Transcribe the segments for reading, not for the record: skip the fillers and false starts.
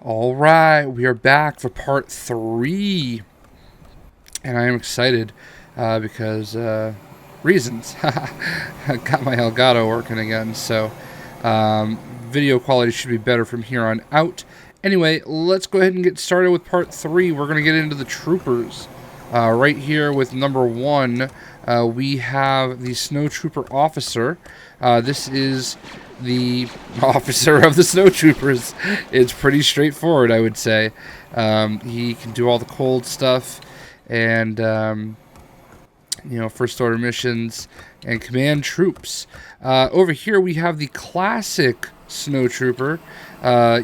All right, we are back for part 3, and I am excited because reasons. I got my Elgato working again, so video quality should be better from here on out. Anyway, let's go ahead and get started with part 3. We're going to get into the troopers. Right here with number 1, we have the Snowtrooper officer. This is the officer of the Snowtroopers. It's pretty straightforward, I would say. He can do all the cold stuff and, first order missions and command troops. Over here we have the classic Snowtrooper.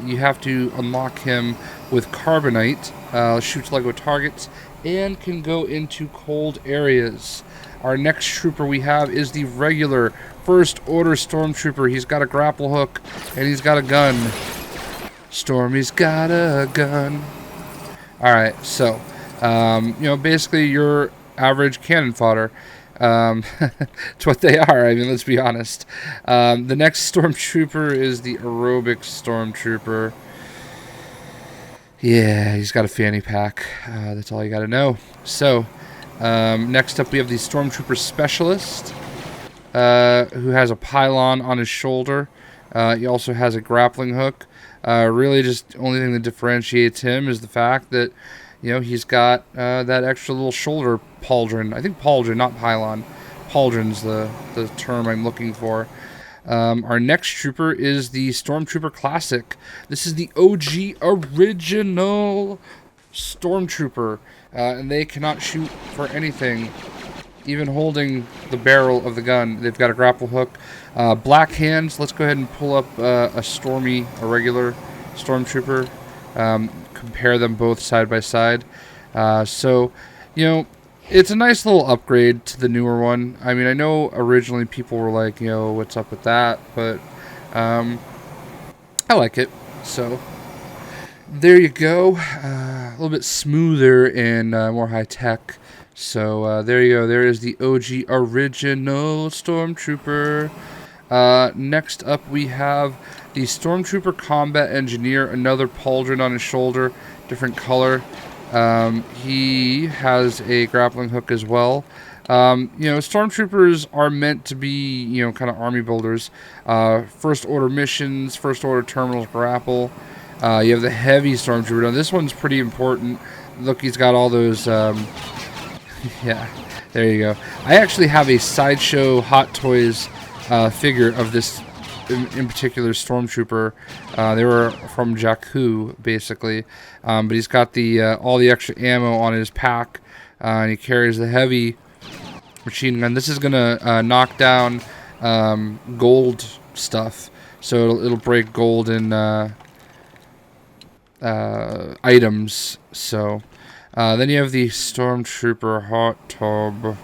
You have to unlock him with Carbonite, shoots Lego targets, and can go into cold areas. Our next trooper we have is the regular First Order Stormtrooper. He's got a grapple hook, and he's got a gun. Stormy's got a gun. Alright, so, basically your average cannon fodder. It's what they are, I mean, let's be honest. The next Stormtrooper is the Aerobic Stormtrooper. Yeah, he's got a fanny pack. That's all you gotta know. So, next up we have the Stormtrooper Specialist, who has a pylon on his shoulder. He also has a grappling hook. Really just the only thing that differentiates him is the fact that, he's got that extra little shoulder pauldron. I think pauldron, not pylon. Pauldron's the term I'm looking for. Our next trooper is the Stormtrooper Classic. This is the OG original Stormtrooper, and they cannot shoot for anything, even holding the barrel of the gun. They've got a grapple hook. Black hands. Let's go ahead and pull up a regular Stormtrooper. Compare them both side by side. It's a nice little upgrade to the newer one. I mean, I know originally people were like, what's up with that? But I like it. So there you go. A little bit smoother and more high tech. So there you go. There is the OG original Stormtrooper. Next up we have the Stormtrooper Combat Engineer. Another pauldron on his shoulder. Different color. He has a grappling hook as well. Stormtroopers are meant to be, kind of army builders. First order missions, first order terminals, grapple. You have the heavy Stormtrooper. Now this one's pretty important. Look, he's got all those, yeah, there you go. I actually have a Sideshow Hot Toys figure of this in particular Stormtrooper. They were from Jakku, basically, but he's got the all the extra ammo on his pack, and he carries the heavy machine gun. This is gonna knock down gold stuff, so it'll break gold in items. So then you have the Stormtrooper Hot Tub.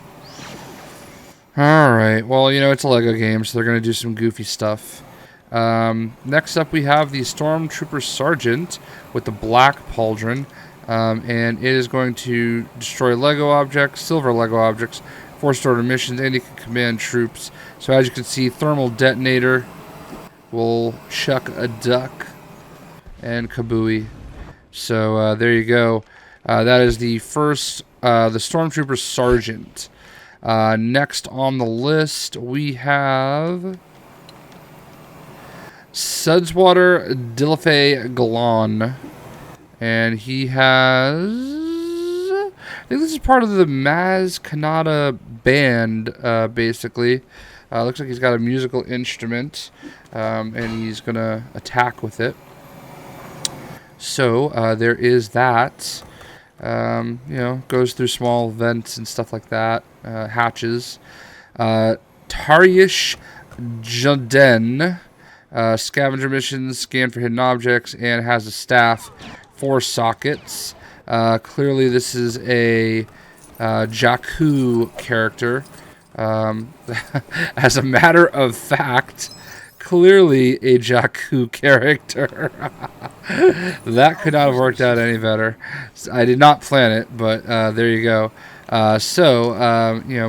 Alright, well, it's a Lego game, so they're going to do some goofy stuff. Next up, we have the Stormtrooper Sergeant with the black pauldron, and it is going to destroy Lego objects, silver Lego objects, first order missions, and you can command troops. So as you can see, thermal detonator will chuck a duck and kabooey. So there you go. That is the first, the Stormtrooper Sergeant. Next on the list, we have Sudswater Dilifay Galon. And he has, I think this is part of the Maz Kanata band, basically. Looks like he's got a musical instrument, and he's going to attack with it. So, there is that. Goes through small vents and stuff like that. Hatches. Taryish Jaden. Scavenger missions, scan for hidden objects, and has a staff, 4 sockets. Clearly this is a Jakku character. As a matter of fact, clearly a Jakku character. That could not have worked out any better. I did not plan it, but there you go.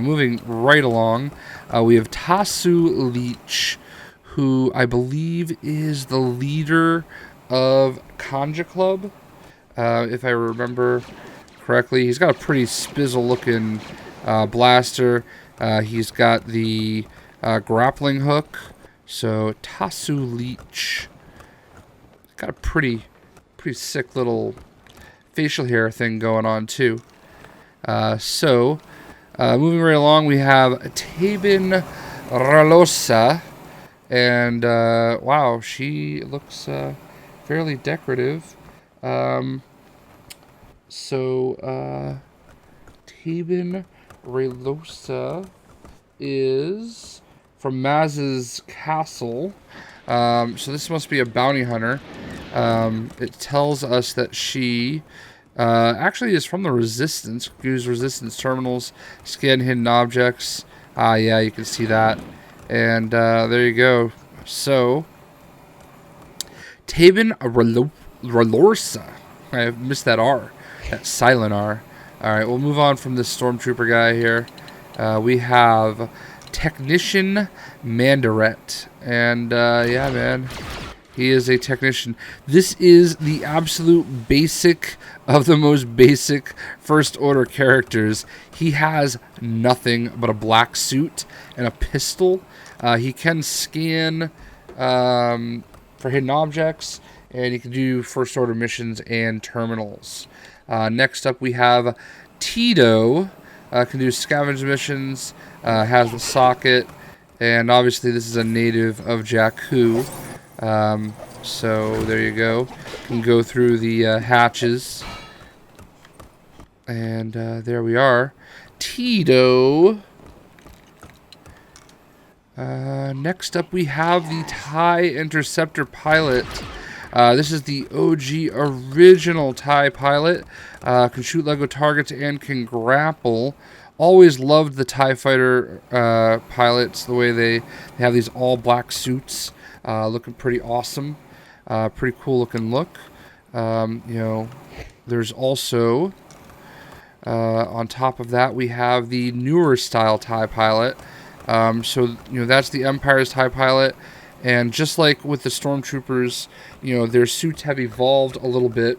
Moving right along, we have Tasu Leech, who I believe is the leader of Conja Club, if I remember correctly. He's got a pretty spizzle-looking blaster. He's got the grappling hook. So Tasu Leech. Got a pretty sick little facial hair thing going on too. Moving right along, we have Tabin Ralosa. And, wow, she looks fairly decorative. Tabin Ralosa is from Maz's castle. So this must be a bounty hunter. It tells us that she actually is from the Resistance. Use Resistance terminals, scan hidden objects. Yeah, you can see that. And there you go. So, Tabin Ralorsa. I missed that R. That silent R. Alright, we'll move on from this Stormtrooper guy here. We have Technician Mandaret. And, yeah, man. He is a technician. This is the absolute basic of the most basic First Order characters. He has nothing but a black suit and a pistol. He can scan for hidden objects, and he can do First Order missions and terminals. Next up, we have Tito. Can do Scavengers missions, has the socket, and obviously this is a native of Jakku. So there you go. Can go through the hatches. And there we are. Tito. Next up we have the TIE Interceptor pilot. This is the OG original TIE pilot. Can shoot Lego targets and can grapple. Always loved the TIE fighter pilots, the way they have these all black suits. Looking pretty awesome. Pretty cool looking look. There's also, on top of that, we have the newer style TIE pilot. That's the Empire's TIE pilot. And just like with the Stormtroopers, their suits have evolved a little bit.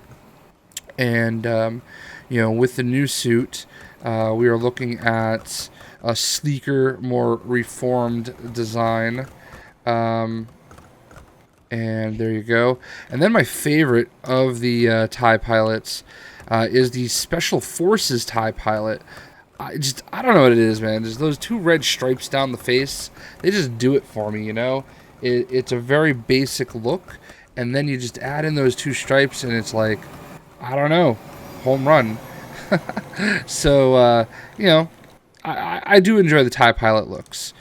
And, with the new suit, we are looking at a sleeker, more reformed design. And there you go. And then my favorite of the TIE pilots is the Special Forces TIE pilot. I don't know what it is, man. Just those two red stripes down the face. They just do it for me, It's a very basic look. And then you just add in those two stripes and it's like, I don't know, home run. So, I do enjoy the TIE pilot looks.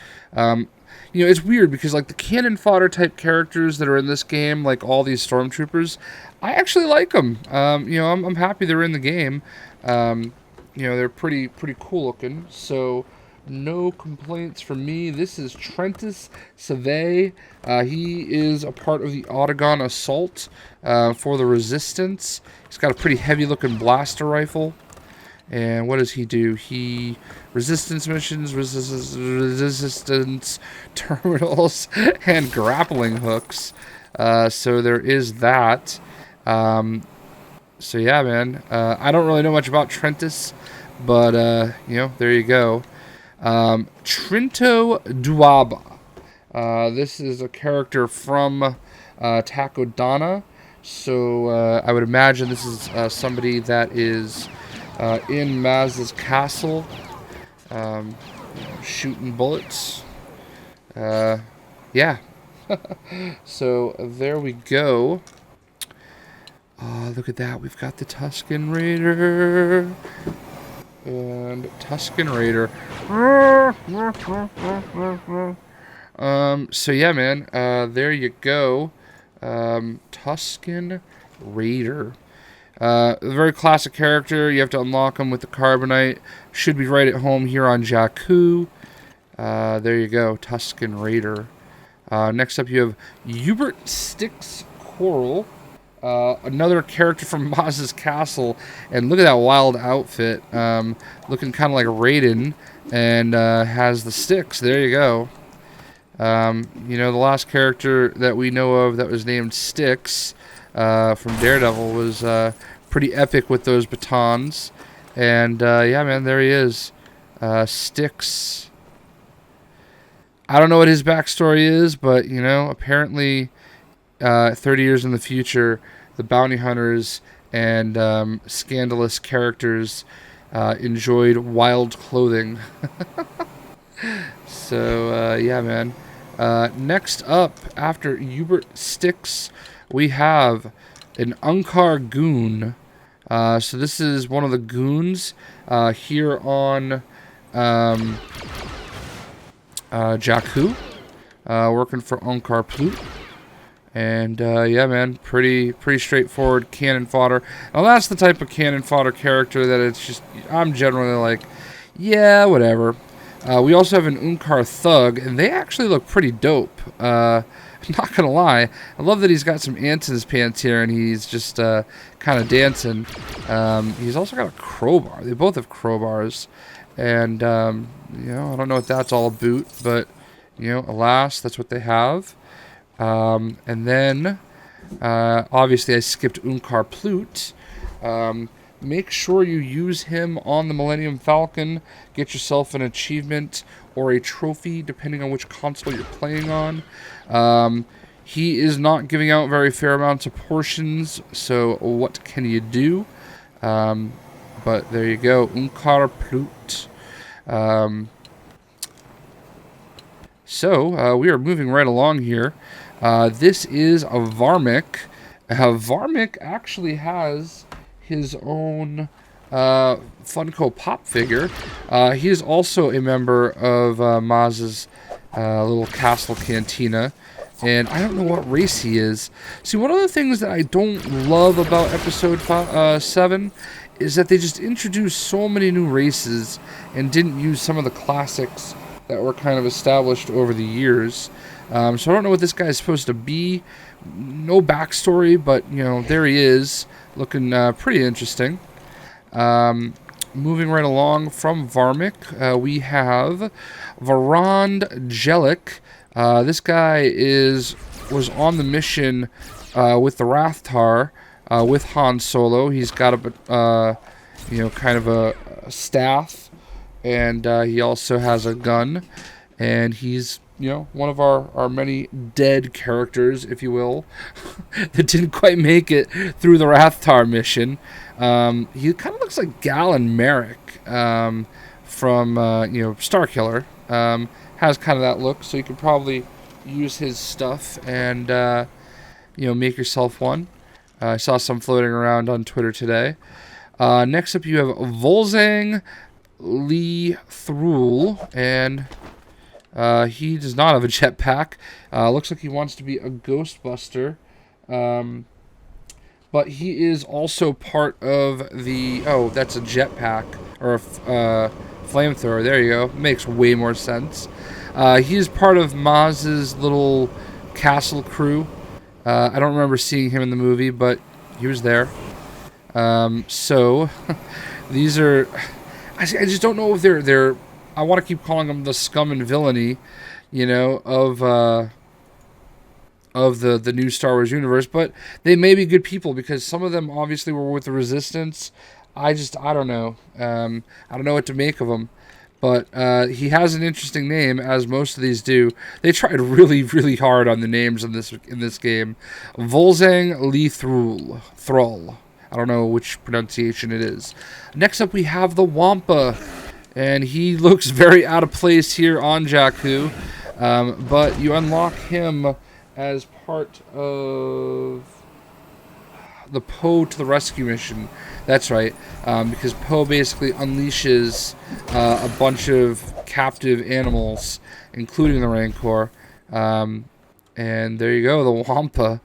It's weird because like the cannon fodder type characters that are in this game, like all these Stormtroopers, I actually like them. I'm happy they're in the game. They're pretty cool looking. So no complaints from me. This is Trentus Savay. He is a part of the Autogon Assault for the Resistance. He's got a pretty heavy looking blaster rifle. And what does he do? He resistance missions, resistance terminals, and grappling hooks. So there is that. So yeah, man. I don't really know much about Trentus, but there you go. Trinto Duaba. This is a character from Takodana. So I would imagine this is somebody that is in Maz's castle, shooting bullets. Yeah. So there we go. Look at that. We've got the Tusken Raider. And Tusken Raider. So yeah, man. There you go. Tusken Raider. A very classic character. You have to unlock him with the Carbonite. Should be right at home here on Jakku. There you go, Tusken Raider. Next up, you have Hubert Styx Coral. Another character from Maz's castle. And look at that wild outfit. Looking kind of like Raiden. And has the sticks. There you go. The last character that we know of that was named Styx from Daredevil was pretty epic with those batons. And yeah, man, there he is. Styx. I don't know what his backstory is, but, you know, apparently 30 years in the future, the bounty hunters and scandalous characters enjoyed wild clothing. So, yeah, man. Next up, after Hubert Styx, we have an Unkar goon. So this is one of the goons here on Jakku, working for Unkar Plutt. And yeah, man, pretty straightforward cannon fodder. Now that's the type of cannon fodder character that it's just, I'm generally like, yeah, whatever. We also have an Unkar thug, and they actually look pretty dope. Not gonna lie, I love that he's got some ants in his pants here, and he's just kind of dancing. He's also got a crowbar. They both have crowbars, and you know, I don't know what that's all about, but you know, alas, that's what they have. And then, obviously, I skipped Unkar Plutt. Make sure you use him on the Millennium Falcon. Get yourself an achievement or a trophy, depending on which console you're playing on. He is not giving out very fair amounts of portions, so what can you do? But there you go, Unkar Plutt. So, we are moving right along here. This is a Varmic. Varmic actually has his own Funko Pop figure. He is also a member of Maz's little castle Cantina. And I don't know what race he is. See, one of the things that I don't love about Episode 7 is that they just introduced so many new races and didn't use some of the classics that were kind of established over the years. So I don't know what this guy is supposed to be. No backstory, but, you know, there he is. Looking pretty interesting. Moving right along from Varmic, we have Varand Jellic. This guy was on the mission with the Rathtar with Han Solo. He's got a you know, kind of a staff, and he also has a gun, and he's, you know, one of our many dead characters, if you will, that didn't quite make it through the Rathtar mission. He kind of looks like Galen Merrick from, you know, Starkiller. Has kind of that look, so you could probably use his stuff and, you know, make yourself one. I saw some floating around on Twitter today. Next up, you have Volzang Lee Thrul, and he does not have a jetpack. Looks like he wants to be a Ghostbuster. But he is also part of the... Oh, that's a jetpack. Or a flamethrower. There you go. Makes way more sense. He is part of Maz's little castle crew. I don't remember seeing him in the movie, but he was there. So, these are... I just don't know if they're... I want to keep calling them the scum and villainy, you know, of the new Star Wars universe, but they may be good people because some of them obviously were with the Resistance. I don't know. I don't know what to make of them, but he has an interesting name, as most of these do. They tried really, really hard on the names in this game. Volzang Lee Thrall. I don't know which pronunciation it is. Next up, we have the Wampa. And he looks very out of place here on Jakku. But you unlock him as part of the Poe to the Rescue mission. That's right. Because Poe basically unleashes a bunch of captive animals, including the Rancor. And there you go, the Wampa.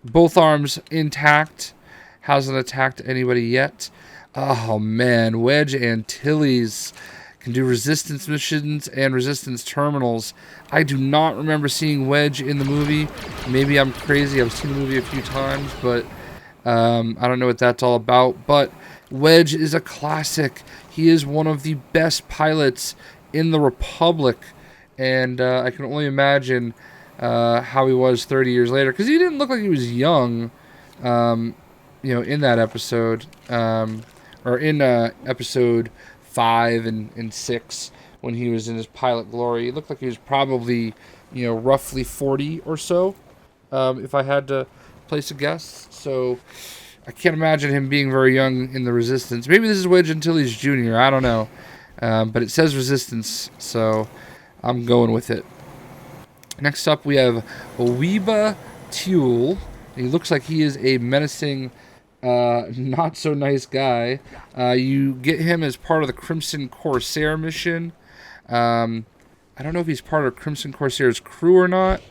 Both arms intact. Hasn't attacked anybody yet. Oh man, Wedge Antilles can do resistance missions and resistance terminals. I do not remember seeing Wedge in the movie. Maybe I'm crazy. I've seen the movie a few times, but I don't know what that's all about. But Wedge is a classic. He is one of the best pilots in the Republic, and I can only imagine how he was 30 years later, because he didn't look like he was young, in that episode, or in episode 5 and 6, when he was in his pilot glory. He looked like he was probably, roughly 40 or so, if I had to place a guess. So I can't imagine him being very young in the Resistance. Maybe this is Wedge Antilles Jr., I don't know. But it says Resistance, so I'm going with it. Next up, we have Weeba Tuel. He looks like he is a menacing, not so nice guy. You get him as part of the Crimson Corsair mission. I don't know if he's part of Crimson Corsair's crew or not,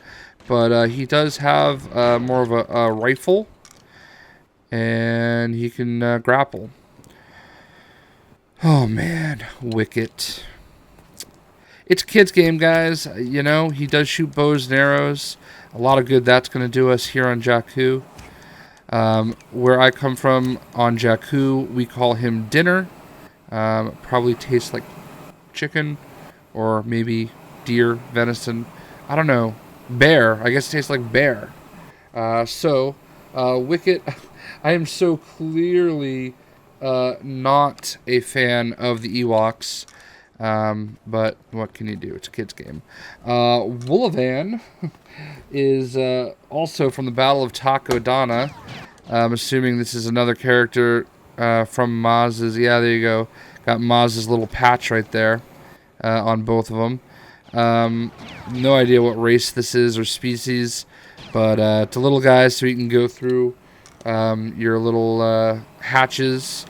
but he does have more of a rifle, and he can grapple. Oh man, Wicket. It's a kid's game, guys. He does shoot bows and arrows. A lot of good that's going to do us here on Jakku. Where I come from on Jakku, we call him Dinner. Probably tastes like chicken, or maybe deer, venison. I don't know. Bear. I guess it tastes like bear. Wicket, I am so clearly not a fan of the Ewoks. But what can you do? It's a kid's game. Woollavan is also from the Battle of Takodana. I'm assuming this is another character from Maz's. Yeah, there you go. Got Maz's little patch right there on both of them. No idea what race this is or species, but it's a little guy, so you can go through your little hatches.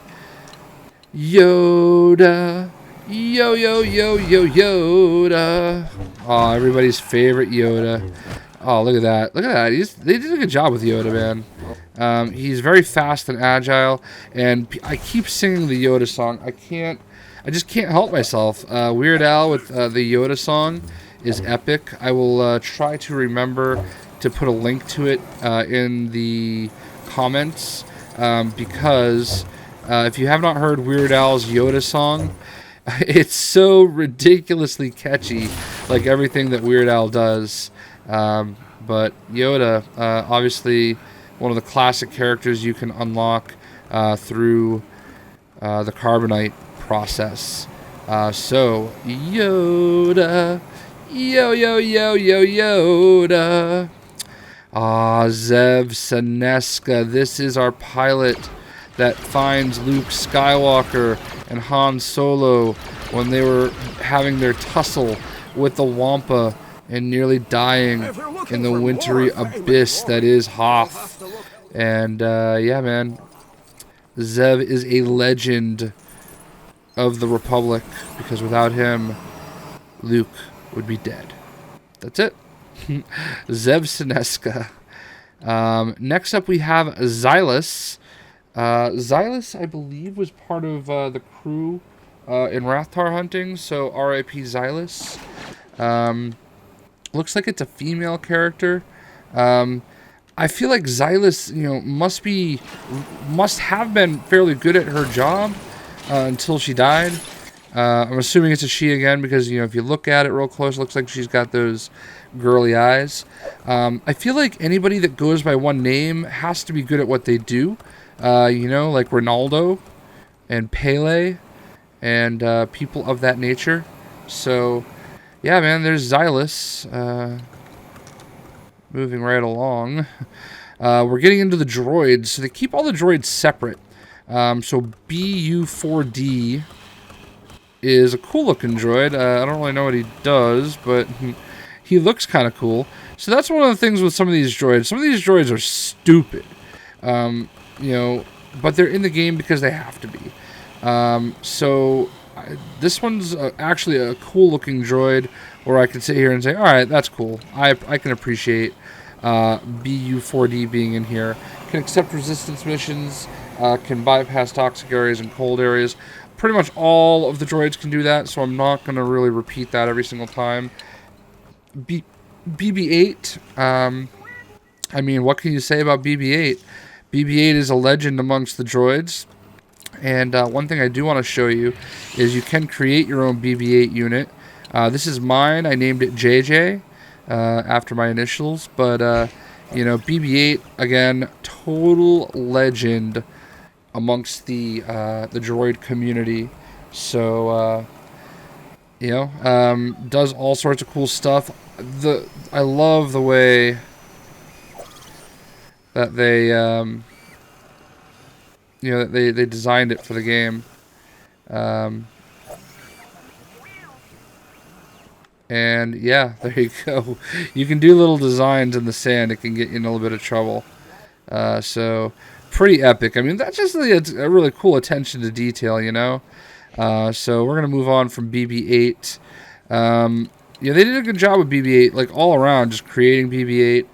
Yoda. Yo, yo, yo, yo, Yoda. Oh, everybody's favorite Yoda. Oh, look at that. Look at that. They did a good job with Yoda, man. He's very fast and agile, and I keep singing the Yoda song. I just can't help myself. Weird Al with the Yoda song is epic. I will try to remember to put a link to it in the comments, because if you have not heard Weird Al's Yoda song, it's so ridiculously catchy, like everything that Weird Al does. But Yoda, obviously one of the classic characters you can unlock through the Carbonite process. So, Yoda, yo, yo, yo, yo, Yoda. Zev Seneska, this is our pilot that finds Luke Skywalker and Han Solo when they were having their tussle with the Wampa and nearly dying in the wintry abyss that is Hoth. And yeah, man, Zev is a legend of the Republic, because without him, Luke would be dead. That's it. Zev Seneska. Next up, we have Xylus. Xylus, I believe, was part of the crew in Rathtar hunting, so R.I.P. Xylus. Looks like it's a female character. I feel like Xylus, must have been fairly good at her job until she died. I'm assuming it's a she again, because if you look at it real close, it looks like she's got those girly eyes. I feel like anybody that goes by one name has to be good at what they do. Like Ronaldo and Pele and people of that nature. So, yeah, man, there's Xylus. Moving right along. We're getting into the droids. So they keep all the droids separate. So BU4D is a cool-looking droid. I don't really know what he does, but he looks kind of cool. So that's one of the things with some of these droids. Some of these droids are stupid. But they're in the game because they have to be. This one's actually a cool-looking droid where I can sit here and say, all right, that's cool. I can appreciate BU4D being in here. Can accept resistance missions, can bypass toxic areas and cold areas. Pretty much all of the droids can do that, so I'm not going to really repeat that every single time. BB-8, what can you say about BB-8? BB-8 is a legend amongst the droids. And one thing I do want to show you is you can create your own BB-8 unit. This is mine. I named it JJ. after my initials. But, you know, BB-8, again, total legend amongst the droid community. So, you know, does all sorts of cool stuff. I love the way that they, you know, they designed it for the game. And yeah, there you go. You can do little designs in the sand. It can get you in a little bit of trouble. So pretty epic. I mean, that's just a really cool attention to detail, you know. So we're gonna move on from BB-8. Yeah, they did a good job with BB-8, like all around, just creating BB-8.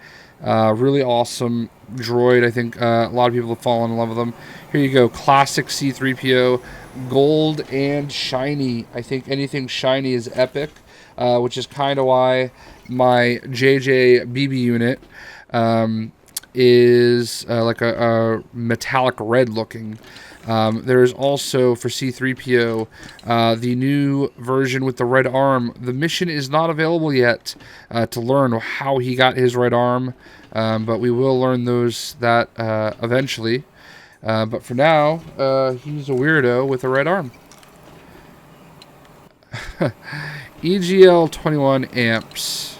Really awesome droid. I think a lot of people have fallen in love with them. Here you go, classic C-3PO, gold and shiny. I think anything shiny is epic, which is kind of why my JJ BB unit is like a metallic red looking. There's also, for C-3PO, the new version with the red arm. The mission is not available yet to learn how he got his red arm, but we will learn that eventually. But for now, he's a weirdo with a red arm. EGL 21 amps.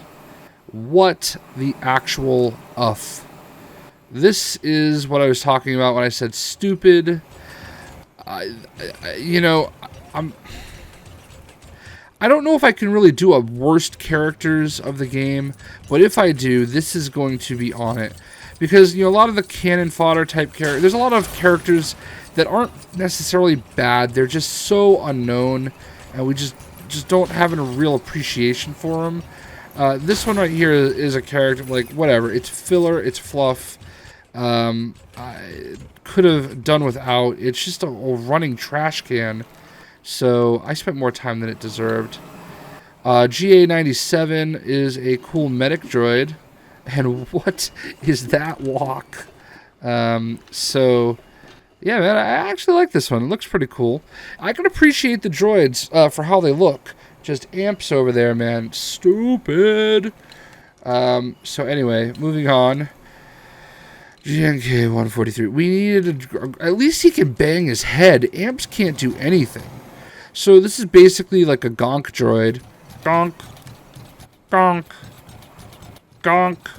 What the actual uff? This is what I was talking about when I said stupid. You know, I don't know if I can really do a worst characters of the game, but if I do, this is going to be on it. Because, you know, a lot of the cannon fodder type characters, there's a lot of characters that aren't necessarily bad. They're just so unknown, and we just don't have a real appreciation for them. This one right here is a character, like, whatever. It's filler, it's fluff. I could have done without. It's just a running trash can. So I spent more time than it deserved. GA97 is a cool medic droid. And what is that walk? So, yeah, man, I actually like this one. It looks pretty cool. I can appreciate the droids for how they look. Just amps over there, man. Stupid. So anyway, moving on. GNK 143. We needed at least he can bang his head. Amps can't do anything. So this is basically like a Gonk droid. Gonk. Gonk. Gonk.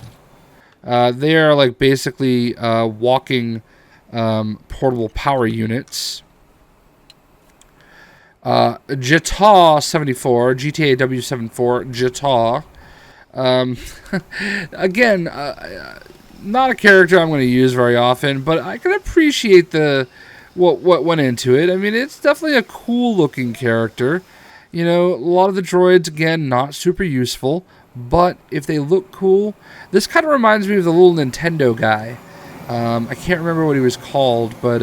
They are like basically walking portable power units. Jata 74, GTA W74, Jata. Again, not a character I'm going to use very often, but I can appreciate what went into it. I mean, it's definitely a cool looking character. You know, a lot of the droids, again, not super useful, but if they look cool, this kind of reminds me of the little Nintendo guy. I can't remember what he was called, but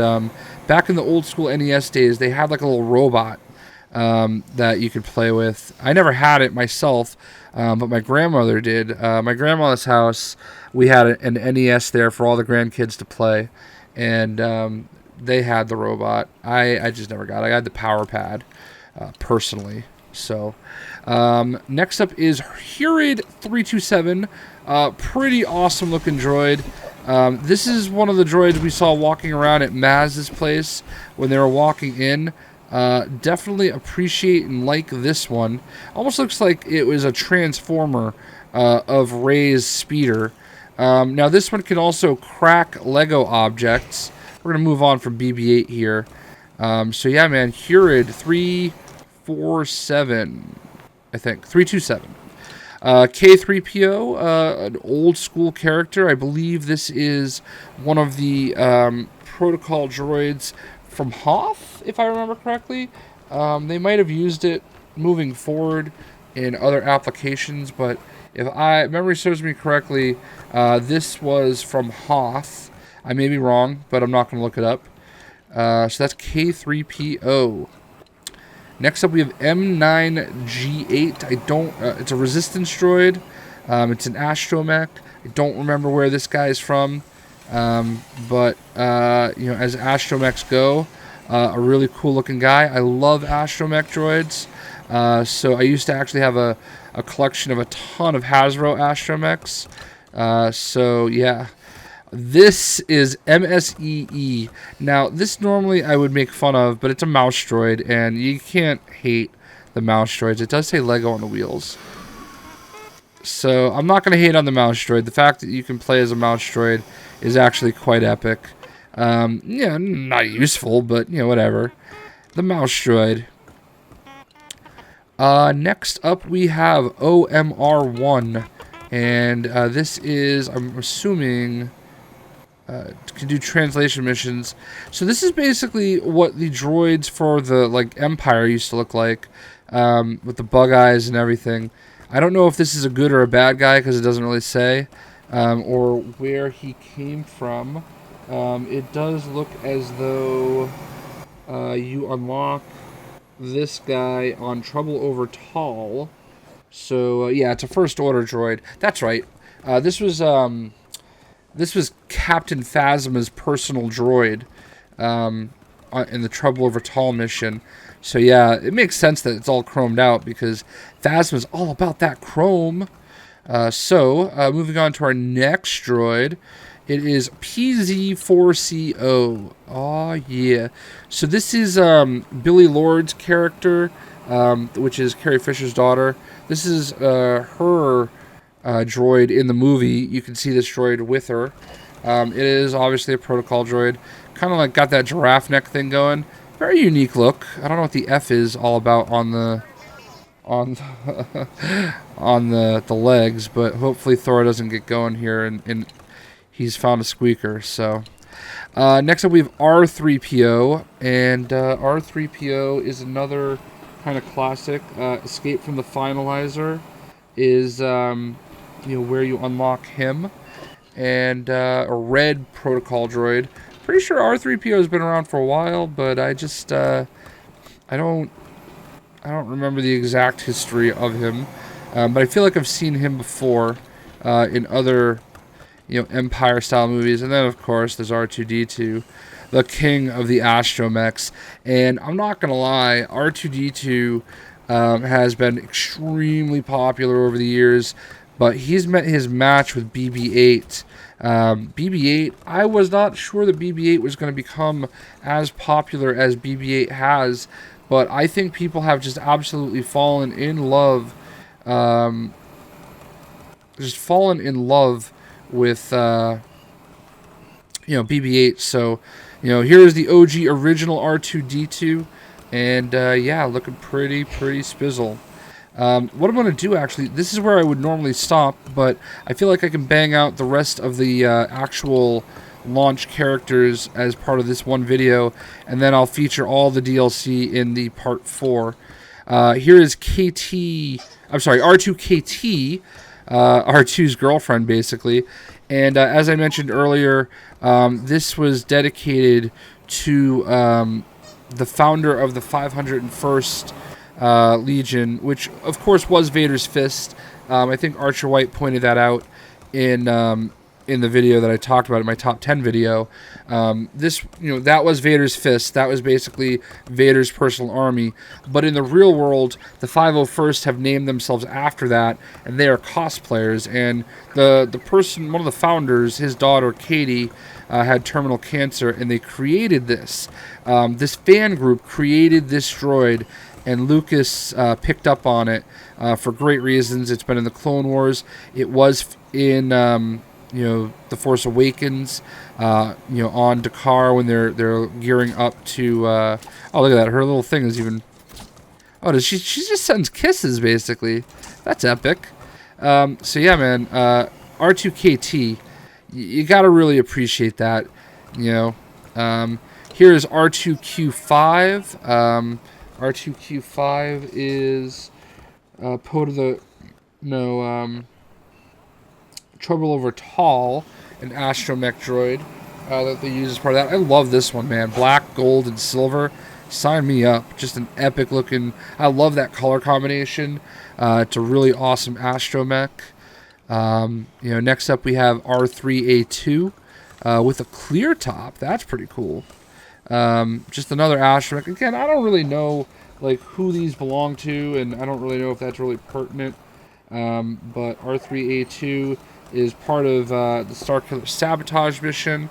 back in the old school NES days, they had like a little robot that you could play with. I never had it myself, but my grandmother did. My grandmother's house, we had an NES there for all the grandkids to play, and they had the robot. I just never got it. I got the power pad, personally. So, next up is Hurid 327. Pretty awesome looking droid. This is one of the droids we saw walking around at Maz's place when they were walking in. Definitely appreciate and like this one. Almost looks like it was a transformer of Rey's speeder. Now this one can also crack Lego objects. We're going to move on from BB-8 here. So yeah, man, Hurid 347, I think. 327. K3PO, an old school character. I believe this is one of the protocol droids from Hoth, if I remember correctly. They might have used it moving forward in other applications, but if memory serves me correctly, this was from Hoth. I may be wrong, but I'm not going to look it up. So that's K3PO. Next up, we have M9G8. It's a resistance droid. It's an Astromech. I don't remember where this guy's from. But you know, as astromechs go, a really cool looking guy. I love astromech droids. So I used to actually have a collection of a ton of Hasbro Astromechs. So yeah, this is MSEE. Now this normally I would make fun of, but it's a mouse droid, and you can't hate the mouse droids. It does say Lego on the wheels. So I'm not going to hate on the mouse droid. The fact that you can play as a mouse droid is actually quite epic. Yeah, not useful, but, you know, whatever. The mouse droid. Next up we have OMR1. And this is, I'm assuming, can do translation missions. So this is basically what the droids for the, like, Empire used to look like. With the bug eyes and everything. I don't know if this is a good or a bad guy because it doesn't really say, or where he came from. It does look as though you unlock this guy on Trouble Over Tall. So yeah, it's a First Order droid. That's right. This was Captain Phasma's personal droid in the Trouble Over Tall mission. So yeah, it makes sense that it's all chromed out because Phasma's all about that chrome. Moving on to our next droid. It is PZ4CO. Oh yeah. So this is Billy Lord's character, which is Carrie Fisher's daughter. This is her droid in the movie. You can see this droid with her. It is obviously a protocol droid. Kind of like got that giraffe neck thing going. Very unique look. I don't know what the F is all about on the legs, but hopefully Thor doesn't get going here and he's found a squeaker. So next up we have R3PO, and R3PO is another kind of classic. Escape from the Finalizer is where you unlock him, and a red protocol droid. Pretty sure R3PO has been around for a while, but I just I don't remember the exact history of him, but I feel like I've seen him before in other Empire style movies. And then of course there's R2D2, the king of the Astromechs. And I'm not gonna lie, R2D2 has been extremely popular over the years, but he's met his match with BB-8. BB-8, I was not sure that BB-8 was going to become as popular as BB-8 has, but I think people have just absolutely fallen in love, with, BB-8. So, here's the OG original R2-D2, and, yeah, looking pretty spizzle. What I'm going to do, actually, this is where I would normally stop, but I feel like I can bang out the rest of the actual launch characters as part of this one video, and then I'll feature all the DLC in the part 4. Here is R2KT, R2's girlfriend, basically. And as I mentioned earlier, this was dedicated to the founder of the 501st Legion, which of course was Vader's fist. I think Archer White pointed that out in the video that I talked about in my top 10 video. That was Vader's fist. That was basically Vader's personal army. But in the real world, the 501st have named themselves after that, and they are cosplayers. And the person, one of the founders, his daughter Katie, had terminal cancer, and they created this. This fan group created this droid, and Lucas picked up on it for great reasons. It's been in the Clone Wars. It was in The Force Awakens. On Dakar when they're gearing up to. Oh, look at that! Her little thing is even. Oh, does she just sends kisses basically? That's epic. So yeah, man. R2KT. You gotta really appreciate that. Here is R2Q5. R2Q5 is Trouble Over Tall, an Astromech droid that they use as part of that. I love this one, man. Black, gold, and silver. Sign me up. Just an epic looking. I love that color combination. It's a really awesome Astromech. Next up we have R3A2 with a clear top. That's pretty cool. Just another Astromech. Again, I don't really know like who these belong to, and I don't really know if that's really pertinent. But R3A2 is part of the Starkiller Sabotage mission.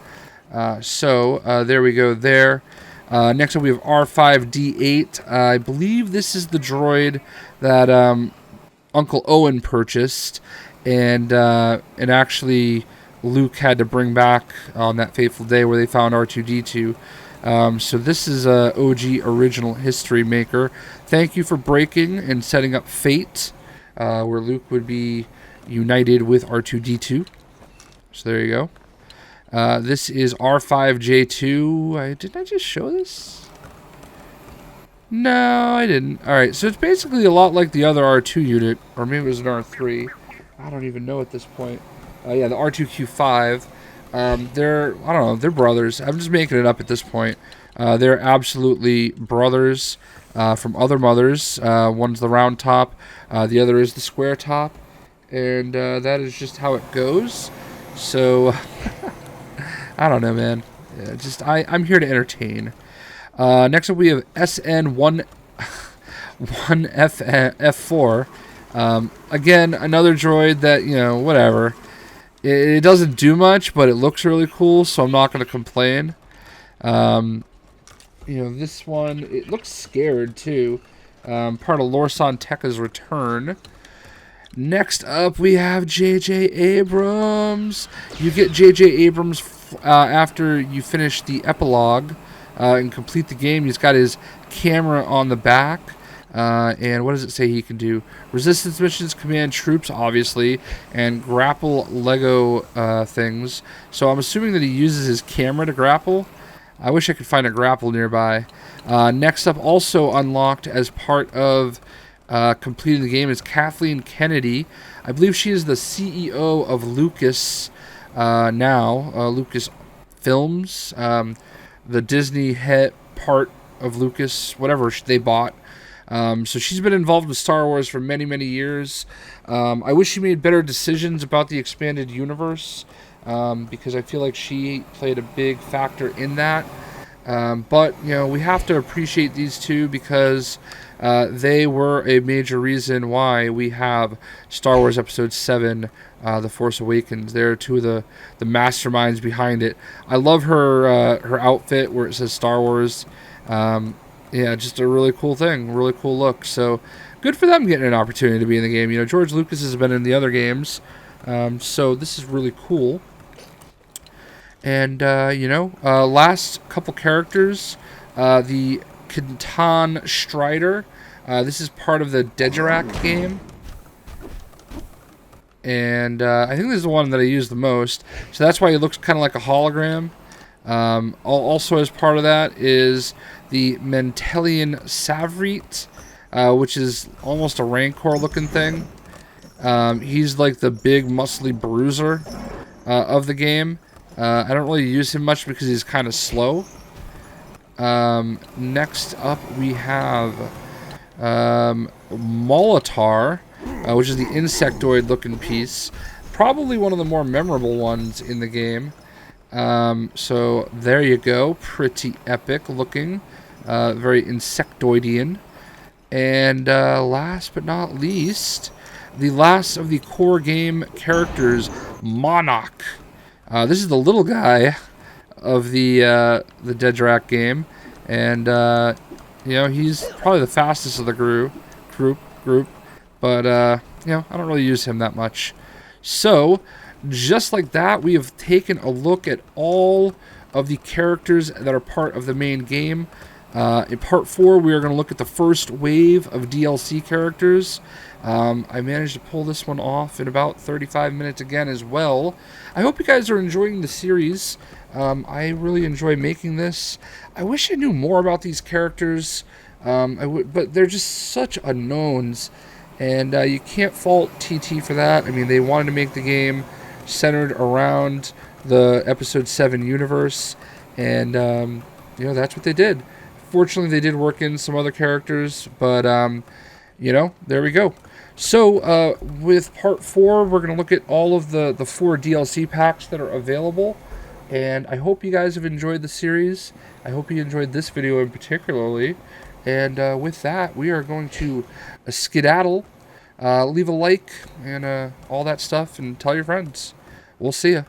There we go there. Next up we have R5D8. I believe this is the droid that Uncle Owen purchased, and actually Luke had to bring back on that fateful day where they found R2D2. So this is a OG original history maker. Thank you for breaking and setting up Fate, where Luke would be united with R2D2. So there you go. This is R5J2. Didn't I just show this? No, I didn't. Alright, so it's basically a lot like the other R2 unit, or maybe it was an R3. I don't even know at this point. Yeah, the R2Q5. I don't know, they're brothers. I'm just making it up at this point. They're absolutely brothers from other mothers. One's the round top, the other is the square top, and that is just how it goes. So, I don't know, man. Yeah, I'm here to entertain. Next up, we have SN1F4. Again, another droid that, whatever. It doesn't do much, but it looks really cool, so I'm not going to complain. This one, it looks scared, too. Part of Lorsan Tekka's return. Next up, we have J.J. Abrams. You get J.J. Abrams after you finish the epilogue and complete the game. He's got his camera on the back. And what does it say he can do? Resistance missions, command troops, obviously, and grapple Lego things. So I'm assuming that he uses his camera to grapple. I wish I could find a grapple nearby. Next up, also unlocked as part of completing the game, is Kathleen Kennedy. I believe she is the CEO of Lucas now, Lucas Films, the Disney head part of Lucas, whatever they bought. So she's been involved with Star Wars for many, many years. I wish she made better decisions about the expanded universe, because I feel like she played a big factor in that. But, we have to appreciate these two because they were a major reason why we have Star Wars Episode 7, The Force Awakens. They're two of the masterminds behind it. I love her outfit where it says Star Wars. Yeah, just a really cool thing, really cool look. So good for them getting an opportunity to be in the game. George Lucas has been in the other games, so this is really cool. And, last couple characters, the Cantina Strider. This is part of the Dejarak game. And I think this is the one that I use the most. So that's why he looks kind of like a hologram. Also as part of that is the Mentelian Savrit, which is almost a Rancor looking thing. He's like the big muscly bruiser of the game. I don't really use him much because he's kind of slow. Next up we have Molitar, which is the insectoid looking piece. Probably one of the more memorable ones in the game. So there you go, pretty epic looking, very insectoidian. And last but not least, the last of the core game characters, Monnok. This is the little guy of the Dejarak game, and he's probably the fastest of the group, but I don't really use him that much. So just like that, we have taken a look at all of the characters that are part of the main game. In part 4, we are going to look at the first wave of DLC characters. I managed to pull this one off in about 35 minutes again as well. I hope you guys are enjoying the series. I really enjoy making this. I wish I knew more about these characters, but they're just such unknowns, and you can't fault TT for that. I mean, they wanted to make the game centered around the Episode 7 universe, and that's what they did. Fortunately, they did work in some other characters, but there we go. So with part 4, we're going to look at all of the 4 DLC packs that are available, and I hope you guys have enjoyed the series. I hope you enjoyed this video in particularly, And with that, we are going to skedaddle. Leave a like and all that stuff, and tell your friends. We'll see ya.